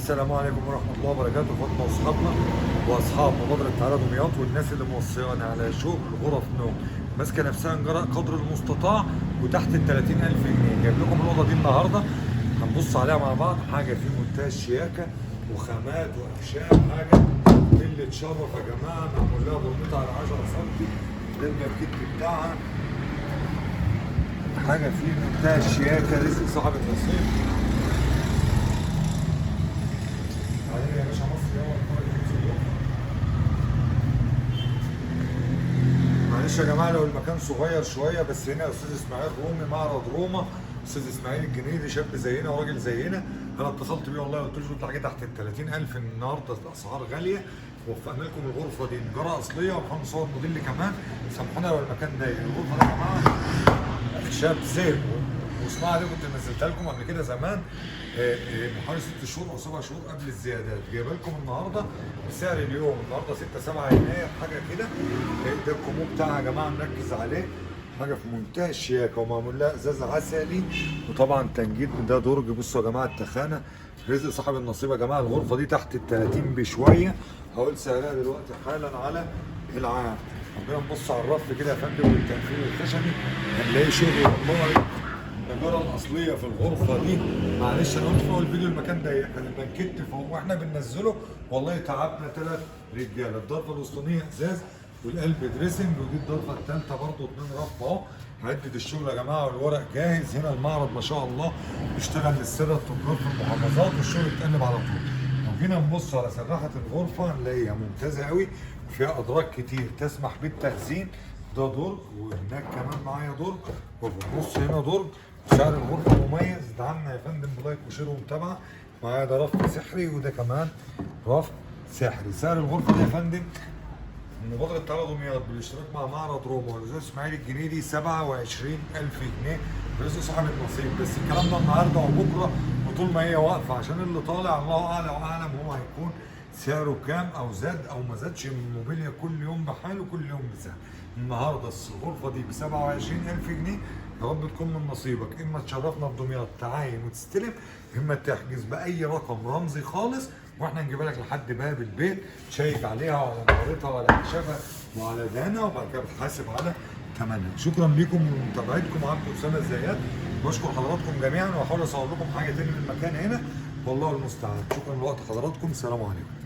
السلام عليكم ورحمة الله وبركاته. اخواتنا واصحابنا واصحاب مبادرة تعالى دمياط والناس اللي موصيانا على شغل غرف نوم ماسكة نفسها نجارة قدر المستطاع وتحت ال 30,000 جنيه. جايب لكم الأوضة دي النهاردة هنبص عليها مع بعض. حاجة في منتهى الشياكة وخامات وأخشاب، حاجة اللي تشرف يا جماعة. معمول لها برمتها على 10 سم، ده الماركت بتاعها. حاجة في منتهى الشياكة، رزق صاحب النصيب. يا باشا مصر معلش يا جماعه لو المكان صغير شويه، بس هنا استاذ اسماعيل رومي معرض روما. استاذ اسماعيل الجنيدي شاب زينا وراجل زينا. انا اتصلت بيه والله قلت له انت حاجه تحت ال 30,000 النهارده، الاسعار غاليه. وفقنا لكم الغرفه دي نجاره اصليه وهنصور موديل كمان. سامحونا لو المكان ضيق. الغرفه دي يا جماعه شاب زين وصناعه دي كنت نزلتها لكم قبل كده زمان من حوالي 6 شهور او 7 شهور قبل الزيادات. جايبه لكم النهارده بسعر اليوم، النهارده 6 7 يناير حاجه كده. ده الكومو بتاعها يا جماعه نركز عليه، حاجه في منتهى الشياكه ومعمول لها ازاز عسلي وطبعا تنجيد من ده درج. بصوا يا جماعه التخانه، رزق صاحب النصيب يا جماعه. الغرفه دي تحت ال 30 بشويه. هقول سعرها دلوقتي حالا على العام. ربنا نبص على الرف كده يا فندم والتنفيذ الخشبي هنلاقي شغل والله. النجاره الاصليه في الغرفه دي. معلش انا قلت في اول فيديو المكان ضيق، كان البنكت فوق واحنا بننزله والله تعبنا 3 رجاله. الضرفه الوسطانيه ازاز والقلب دريسنج، ودي الضرفه الثالثه برضه 2 رف اهو. هيدد الشغل يا جماعه والورق جاهز. هنا المعرض ما شاء الله بيشتغل للساده التجار في المحافظات والشغل بيتقلب على طول. لو جينا نبص على سراحه الغرفه هنلاقيها ممتازه قوي وفيها ادراج كتير تسمح بالتخزين. ده درج وهناك كمان معايا درج وفي النص هنا درج. سعر الغرفه مميز. دعمنا يا فندم بلايك وشير ومتابعه. معايا ده رف سحري وده كمان رف سحري. سعر الغرفه دي يا فندم مبادرة تعالى دمياط بالاشتراك مع معرض روما والاستاذ اسماعيل الجنيدي 27,000 جنيه. رزق صاحب النصيب. بس الكلام ده النهارده وبكره وطول ما هي واقفه، عشان اللي طالع الله اعلى واعلم هو هيكون سعره كام او زاد او ما زادش من الموبيليا. كل يوم بحاله كل يوم بسعر. النهارده الغرفه دي ب 27,000 جنيه. يا رب تكون من نصيبك. اما تشرفنا في دمياط تعاين وتستلم، اما تحجز باي رقم رمزي خالص واحنا نجيبها لك لحد باب البيت. تشيك عليها وعلى نورتها وعلى كشافها وعلى دهنها وبعد كده بتحاسب على ثمنها. شكرا لكم ومتابعتكم. عبد اسامه الزيات. بشكر حضراتكم جميعا واحاول اصور لكم حاجه تاني من المكان هنا والله المستعان. شكرا لوقت حضراتكم. السلام عليكم.